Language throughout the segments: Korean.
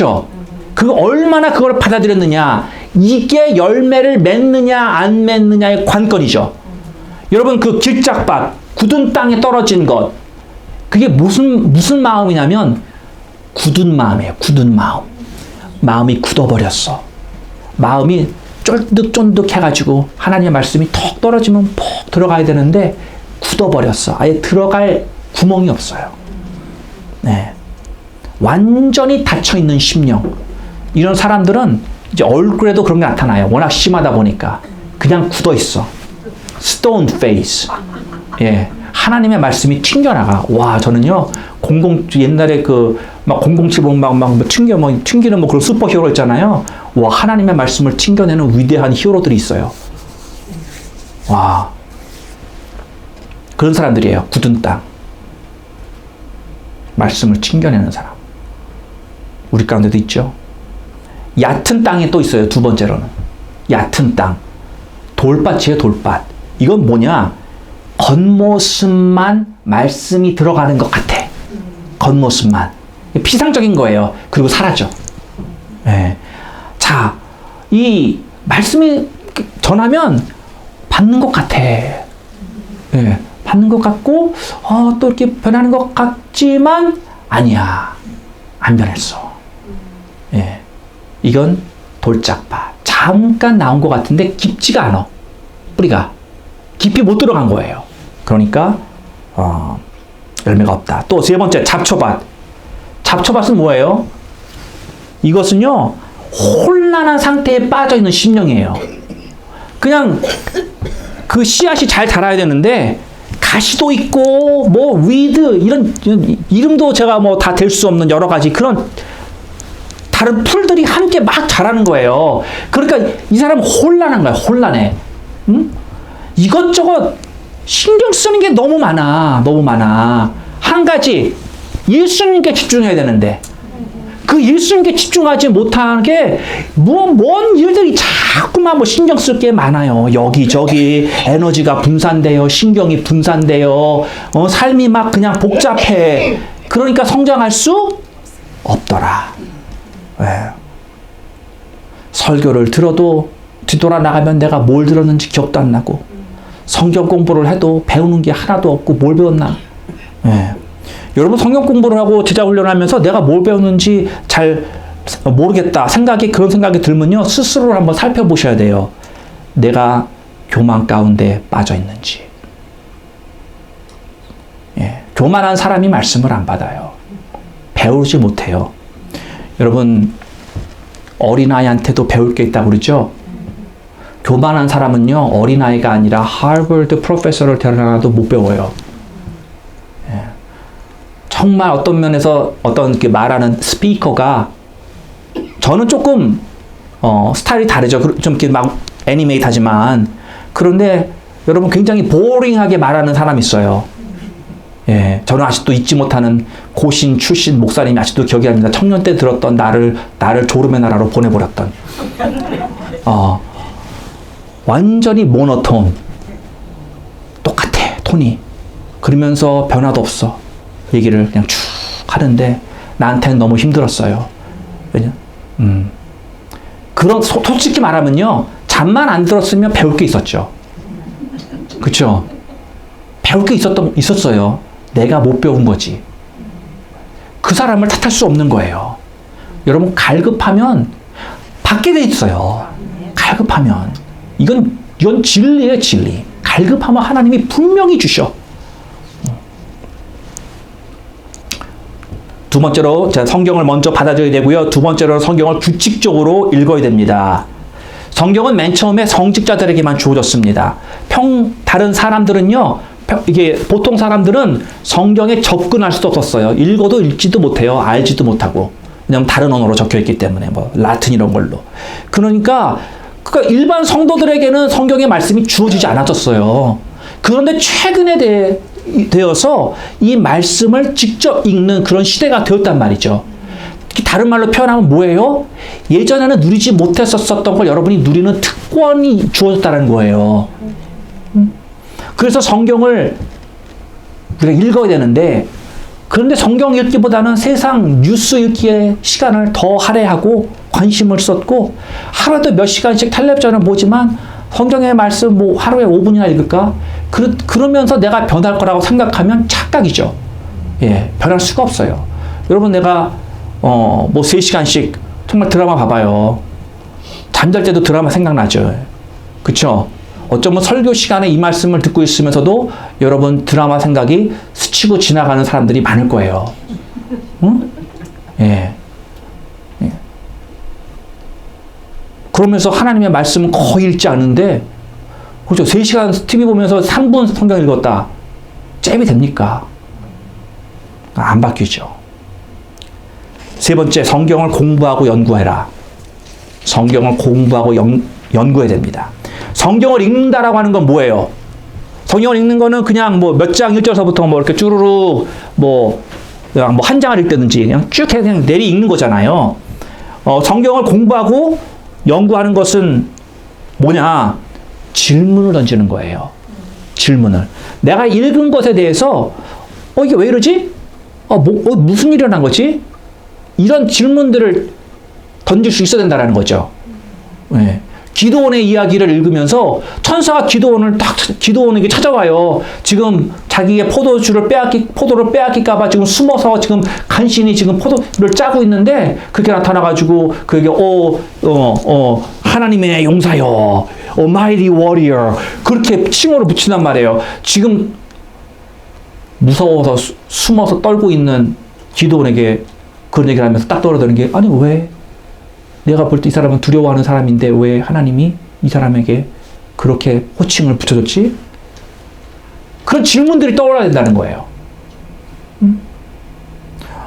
그렇죠? 그 얼마나 그걸 받아들였느냐, 이게 열매를 맺느냐 안 맺느냐의 관건이죠. 여러분, 그 길짝밭, 굳은 땅에 떨어진 것, 그게 무슨 마음이냐면 굳은 마음이에요. 굳은 마음. 마음이 굳어버렸어. 마음이 쫀득쫀득해가지고 하나님의 말씀이 턱 떨어지면 푹 들어가야 되는데 굳어버렸어. 아예 들어갈 구멍이 없어요. 네. 완전히 닫혀있는 심령. 이런 사람들은 이제 얼굴에도 그런 게 나타나요. 워낙 심하다 보니까. 그냥 굳어있어. stone face. 예. 하나님의 말씀이 튕겨나가. 와, 저는요, 옛날에 막 007 보면 막 튕기는 뭐 그런 슈퍼 히어로 있잖아요. 와, 하나님의 말씀을 튕겨내는 위대한 히어로들이 있어요. 와. 그런 사람들이에요. 굳은 땅. 말씀을 튕겨내는 사람. 우리 가운데도 있죠. 얕은 땅에 또 있어요. 두 번째로는. 얕은 땅. 돌밭이에요, 돌밭. 이건 뭐냐? 겉모습만 말씀이 들어가는 것 같아. 겉모습만. 피상적인 거예요. 그리고 사라져. 예. 자, 이 말씀이 전하면 받는 것 같아. 예. 받는 것 같고, 또 이렇게 변하는 것 같지만, 아니야. 안 변했어. 예. 이건 돌짝밭. 잠깐 나온 것 같은데 깊지가 않아. 뿌리가. 깊이 못 들어간 거예요. 그러니까 열매가 없다. 또 세 번째, 잡초밭. 잡초밭은 뭐예요? 이것은요, 혼란한 상태에 빠져있는 심령이에요. 그냥 그 씨앗이 잘 자라야 되는데 가시도 있고 뭐 위드 이런 이름도 제가 뭐 다 될 수 없는 여러 가지 그런 다른 풀들이 함께 막 자라는 거예요. 그러니까 이 사람은 혼란한 거야. 혼란해. 응? 이것저것 신경 쓰는 게 너무 많아. 너무 많아. 한 가지, 예수님께 집중해야 되는데 그 예수님께 집중하지 못하는 게 뭔 일들이 자꾸만 뭐 신경 쓸 게 많아요. 여기저기 에너지가 분산돼요. 신경이 분산돼요. 삶이 막 그냥 복잡해. 그러니까 성장할 수 없더라. 왜? 설교를 들어도 뒤돌아 나가면 내가 뭘 들었는지 기억도 안 나고 성경 공부를 해도 배우는 게 하나도 없고 뭘 배웠나? 예. 여러분 성경 공부를 하고 제자 훈련하면서 내가 뭘 배웠는지 잘 모르겠다. 그런 생각이 들면요. 스스로를 한번 살펴보셔야 돼요. 내가 교만 가운데 빠져 있는지. 예. 교만한 사람이 말씀을 안 받아요. 배우지 못해요. 여러분, 어린아이한테도 배울 게 있다고 그러죠? 교만한 사람은요, 어린아이가 아니라 하버드 프로페서를 데려다놔도 못 배워요. 예. 정말 어떤 면에서 어떤 말하는 스피커가 저는 조금 스타일이 다르죠. 좀 이렇게 막 애니메이트하지만 그런데 여러분 굉장히 보링하게 말하는 사람이 있어요. 예, 저는 아직도 잊지 못하는 고신 출신 목사님이 아직도 기억이 납니다. 청년 때 들었던 나를 조름의 나라로 보내버렸던. 완전히 모노톤. 똑같아, 톤이. 그러면서 변화도 없어. 얘기를 그냥 쭉 하는데 나한테는 너무 힘들었어요. 왜냐? 솔직히 말하면요. 잠만 안 들었으면 배울 게 있었죠. 그쵸? 배울 게 있었어요. 내가 못 배운 거지. 그 사람을 탓할 수 없는 거예요. 여러분, 갈급하면 받게 돼 있어요. 갈급하면. 이건 진리예요, 진리. 갈급하면 하나님이 분명히 주셔. 두 번째로 성경을 먼저 받아줘야 되고요. 두 번째로 성경을 규칙적으로 읽어야 됩니다. 성경은 맨 처음에 성직자들에게만 주어졌습니다. 다른 사람들은요, 이게 보통 사람들은 성경에 접근할 수도 없었어요. 읽어도 읽지도 못해요. 알지도 못하고. 왜냐면 다른 언어로 적혀 있기 때문에, 뭐 라틴 이런 걸로. 그러니까 일반 성도들에게는 성경의 말씀이 주어지지 않았었어요. 그런데 최근에 되어서 이 말씀을 직접 읽는 그런 시대가 되었단 말이죠. 다른 말로 표현하면 뭐예요? 예전에는 누리지 못했었던 걸 여러분이 누리는 특권이 주어졌다는 거예요. 그래서 성경을 우리가 읽어야 되는데 그런데 성경 읽기보다는 세상 뉴스 읽기에 시간을 더 할애하고 관심을 썼고 하루에도 몇 시간씩 텔레비전을 보지만 성경의 말씀 뭐 하루에 5분이나 읽을까? 그러면서 내가 변할 거라고 생각하면 착각이죠. 예, 변할 수가 없어요. 여러분 내가 뭐 3시간씩 정말 드라마 봐봐요. 잠잘 때도 드라마 생각나죠. 그쵸? 어쩌면 설교 시간에 이 말씀을 듣고 있으면서도 여러분 드라마 생각이 스치고 지나가는 사람들이 많을 거예요. 응? 예. 예. 그러면서 하나님의 말씀은 거의 읽지 않는데, 그렇죠? 3시간 TV 보면서 3분 성경 읽었다. 잽이 됩니까? 안 바뀌죠. 세 번째, 성경을 공부하고 연구해라. 성경을 공부하고 연구해야 됩니다. 성경을 읽는다라고 하는 건 뭐예요? 성경을 읽는 거는 그냥 뭐 몇 장 1절서부터 뭐 이렇게 쭈루룩 뭐 그냥 뭐 한 장을 읽다든지 그냥 쭉 그냥 내리 읽는 거잖아요. 성경을 공부하고 연구하는 것은 뭐냐? 질문을 던지는 거예요. 질문을. 내가 읽은 것에 대해서 이게 왜 이러지? 무슨 일이 일어난 거지? 이런 질문들을 던질 수 있어야 된다는 거죠. 네. 기드온의 이야기를 읽으면서 천사가 기드온에게 찾아와요. 지금 자기의 포도를 빼앗길까봐 지금 숨어서 지금 간신히 지금 포도를 짜고 있는데 그렇게 나타나가지고 그에게 하나님의 용사여, mighty warrior 그렇게 칭호를 붙인단 말이에요. 지금 무서워서 숨어서 떨고 있는 기드온에게 그런 얘기를 하면서 딱 떠오르는 게 아니 왜? 내가 볼 때 이 사람은 두려워하는 사람인데 왜 하나님이 이 사람에게 그렇게 호칭을 붙여줬지? 그런 질문들이 떠올라야 된다는 거예요.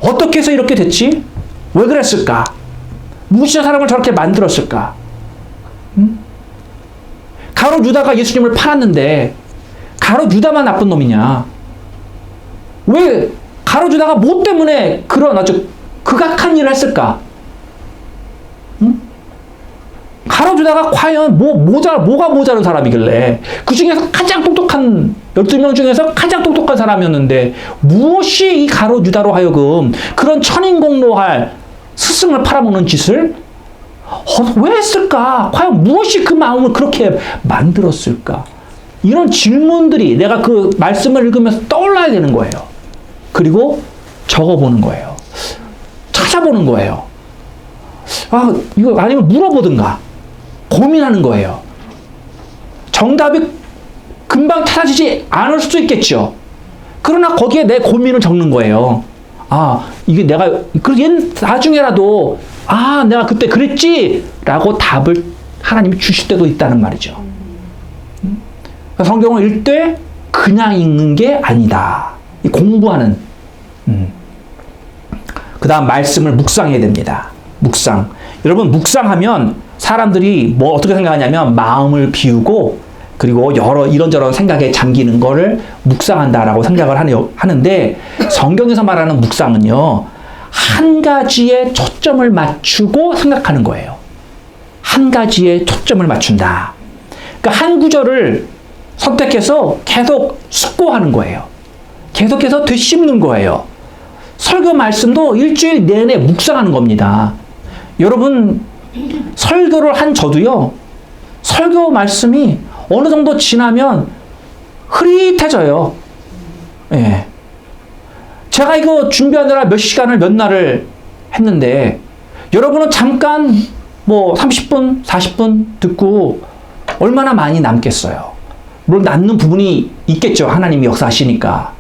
어떻게 해서 이렇게 됐지? 왜 그랬을까? 무엇이 사람을 저렇게 만들었을까? 가롯 유다가 예수님을 팔았는데 가롯 유다만 나쁜 놈이냐? 왜 가롯 유다가 뭐 때문에 그런 아주 극악한 일을 했을까? 가롯 유다가 과연 뭐가 모자란 사람이길래 그 중에서 가장 똑똑한 12명 중에서 가장 똑똑한 사람이었는데 무엇이 이 가롯 유다로 하여금 그런 천인공노할 스승을 팔아먹는 짓을 왜 했을까? 과연 무엇이 그 마음을 그렇게 만들었을까? 이런 질문들이 내가 그 말씀을 읽으면서 떠올라야 되는 거예요. 그리고 적어보는 거예요. 찾아보는 거예요. 이거 아니면 물어보든가 고민하는 거예요. 정답이 금방 찾아지지 않을 수도 있겠죠. 그러나 거기에 내 고민을 적는 거예요. 이게 내가 나중에라도 내가 그때 그랬지 라고 답을 하나님이 주실 때도 있다는 말이죠. 성경을 읽을 때 그냥 읽는 게 아니다. 공부하는. 그 다음 말씀을 묵상해야 됩니다. 묵상. 여러분 묵상하면 사람들이 어떻게 생각하냐면 마음을 비우고 그리고 여러 이런저런 생각에 잠기는 거를 묵상한다라고 생각을 하는데 성경에서 말하는 묵상은요. 한 가지에 초점을 맞추고 생각하는 거예요. 한 가지에 초점을 맞춘다. 그러니까 한 구절을 선택해서 계속 숙고하는 거예요. 계속해서 되씹는 거예요. 설교 말씀도 일주일 내내 묵상하는 겁니다. 여러분 설교를 한 저도요. 설교 말씀이 어느 정도 지나면 흐릿해져요. 예. 제가 이거 준비하느라 몇 시간을 몇 날을 했는데 여러분은 잠깐 30분, 40분 듣고 얼마나 많이 남겠어요. 물론 남는 부분이 있겠죠. 하나님이 역사하시니까.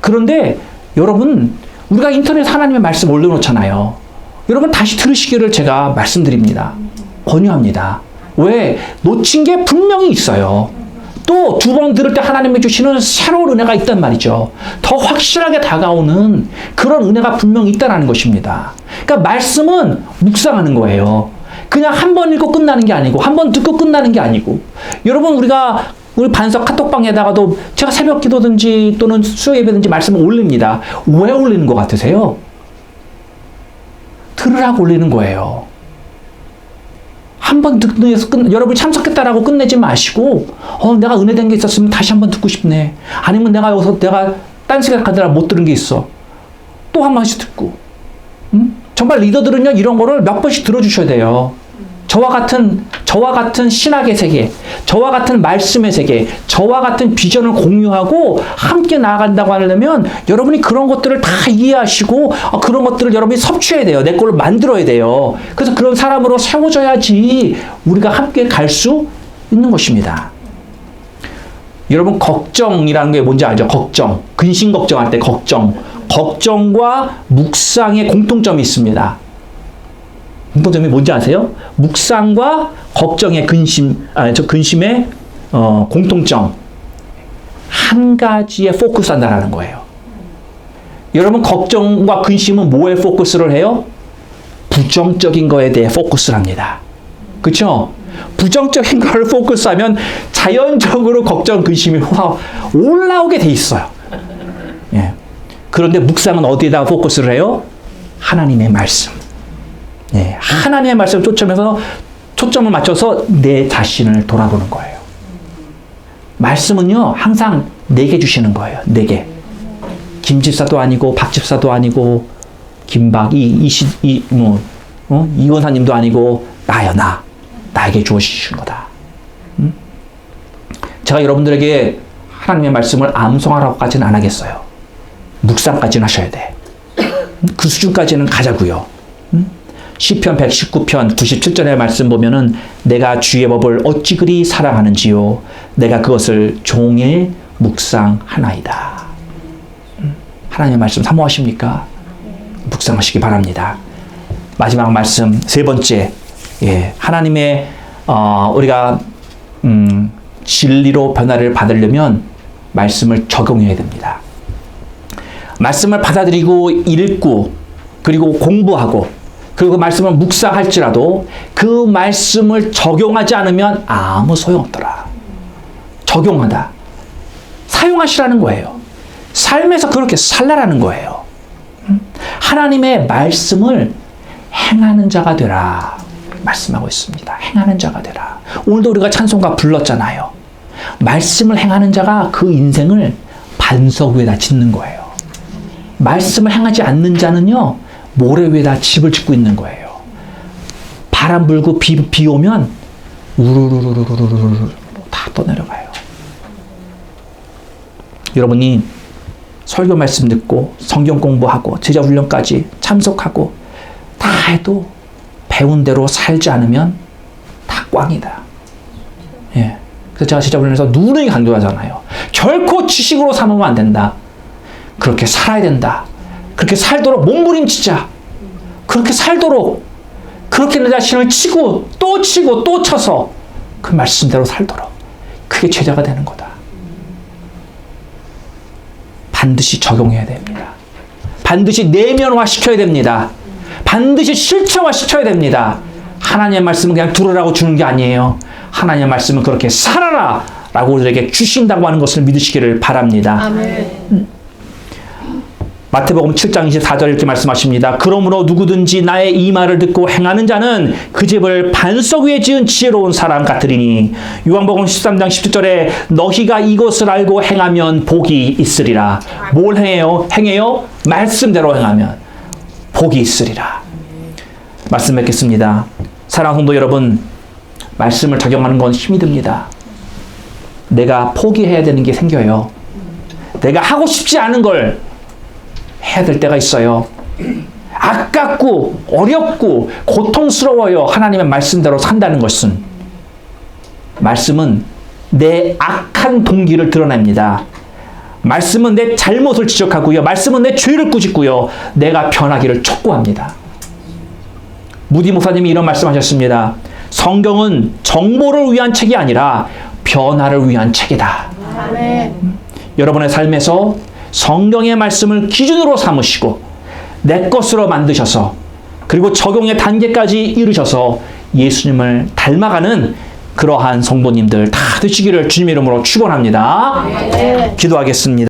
그런데 여러분 우리가 인터넷에 하나님의 말씀 올려놓잖아요. 여러분 다시 들으시기를 제가 말씀드립니다. 권유합니다. 왜? 놓친 게 분명히 있어요. 또 두 번 들을 때 하나님이 주시는 새로운 은혜가 있단 말이죠. 더 확실하게 다가오는 그런 은혜가 분명히 있다는 것입니다. 그러니까 말씀은 묵상하는 거예요. 그냥 한 번 읽고 끝나는 게 아니고 한 번 듣고 끝나는 게 아니고 여러분 우리 반석 카톡방에다가도 제가 새벽 기도든지 또는 수요 예배든지 말씀을 올립니다. 왜 올리는 것 같으세요? 들으라고 올리는 거예요. 한 번 듣는 해서 여러분이 참석했다라고 끝내지 마시고 내가 은혜된 게 있었으면 다시 한 번 듣고 싶네. 아니면 내가 딴 생각하느라 못 들은 게 있어. 또 한 번씩 듣고. 정말 리더들은요, 이런 거를 몇 번씩 들어주셔야 돼요. 저와 같은 신학의 세계, 저와 같은 말씀의 세계, 저와 같은 비전을 공유하고 함께 나아간다고 하려면 여러분이 그런 것들을 다 이해하시고 그런 것들을 여러분이 섭취해야 돼요. 내 걸로 만들어야 돼요. 그래서 그런 사람으로 세워져야지 우리가 함께 갈 수 있는 것입니다. 여러분, 걱정이라는 게 뭔지 알죠? 걱정. 근심 걱정할 때 걱정. 걱정과 묵상의 공통점이 있습니다. 공통점이 뭔지 아세요? 묵상과 걱정의 근심의 공통점. 한 가지에 포커스한다라는 거예요. 여러분, 걱정과 근심은 뭐에 포커스를 해요? 부정적인 거에 대해 포커스를 합니다. 그렇죠? 부정적인 거를 포커스하면 자연적으로 걱정, 근심이 올라오게 돼 있어요. 예. 그런데 묵상은 어디에다가 포커스를 해요? 하나님의 말씀. 예, 하나님의 말씀을 초점을 맞춰서 내 자신을 돌아보는 거예요. 말씀은요, 항상 내게 주시는 거예요. 내게. 김 집사도 아니고, 박 집사도 아니고, 이 원사님도 아니고, 나요, 나. 나에게 주어주신 거다. 제가 여러분들에게 하나님의 말씀을 암송하라고까지는 안 하겠어요. 묵상까지는 하셔야 돼. 그 수준까지는 가자고요. 시편 119편 97절의 말씀 보면은 내가 주의 법을 어찌 그리 사랑하는지요. 내가 그것을 종일 묵상하나이다. 하나님의 말씀 사모하십니까? 묵상하시기 바랍니다. 마지막 말씀 세 번째. 예, 하나님의 우리가 진리로 변화를 받으려면 말씀을 적용해야 됩니다. 말씀을 받아들이고 읽고 그리고 공부하고 그리고 말씀을 묵상할지라도 그 말씀을 적용하지 않으면 아무 소용없더라. 적용하다. 사용하시라는 거예요. 삶에서 그렇게 살라라는 거예요. 하나님의 말씀을 행하는 자가 되라. 말씀하고 있습니다. 행하는 자가 되라. 오늘도 우리가 찬송가 불렀잖아요. 말씀을 행하는 자가 그 인생을 반석 위에다 짓는 거예요. 말씀을 행하지 않는 자는요, 모래 위에다 집을 짓고 있는 거예요. 바람 불고 비 오면 우르르르르르르 다 떠내려가요. 여러분이 설교 말씀 듣고 성경 공부하고 제자 훈련까지 참석하고 다 해도 배운 대로 살지 않으면 다 꽝이다. 예. 그래서 제가 제자 훈련에서 누누이 강조하잖아요. 결코 지식으로 삼으면 안 된다. 그렇게 살아야 된다. 그렇게 살도록 몸부림치자. 그렇게 살도록 그렇게 내 자신을 치고 또 쳐서 그 말씀대로 살도록. 그게 제자가 되는 거다. 반드시 적용해야 됩니다. 반드시 내면화 시켜야 됩니다. 반드시 실체화 시켜야 됩니다. 하나님의 말씀은 그냥 들으라고 주는 게 아니에요. 하나님의 말씀은 그렇게 살아라 라고 우리에게 주신다고 하는 것을 믿으시기를 바랍니다. 아멘. 마태복음 7장 24절 이렇게 말씀하십니다. 그러므로 누구든지 나의 이 말을 듣고 행하는 자는 그 집을 반석 위에 지은 지혜로운 사람 같으리니. 요한복음 13장 17절에 너희가 이것을 알고 행하면 복이 있으리라. 뭘 행해요? 말씀대로 행하면 복이 있으리라. 말씀 맺겠습니다. 사랑하는 성도 여러분, 말씀을 적용하는 건 힘이 듭니다. 내가 포기해야 되는 게 생겨요. 내가 하고 싶지 않은 걸 해야 될 때가 있어요. 아깝고 어렵고 고통스러워요. 하나님의 말씀대로 산다는 것은. 말씀은 내 악한 동기를 드러냅니다. 말씀은 내 잘못을 지적하고요. 말씀은 내 죄를 꾸짖고요. 내가 변하기를 촉구합니다. 무디 목사님이 이런 말씀하셨습니다. 성경은 정보를 위한 책이 아니라 변화를 위한 책이다. 아멘. 여러분의 삶에서 성경의 말씀을 기준으로 삼으시고 내 것으로 만드셔서 그리고 적용의 단계까지 이루셔서 예수님을 닮아가는 그러한 성도님들 다 되시기를 주님의 이름으로 축원합니다. 네. 기도하겠습니다.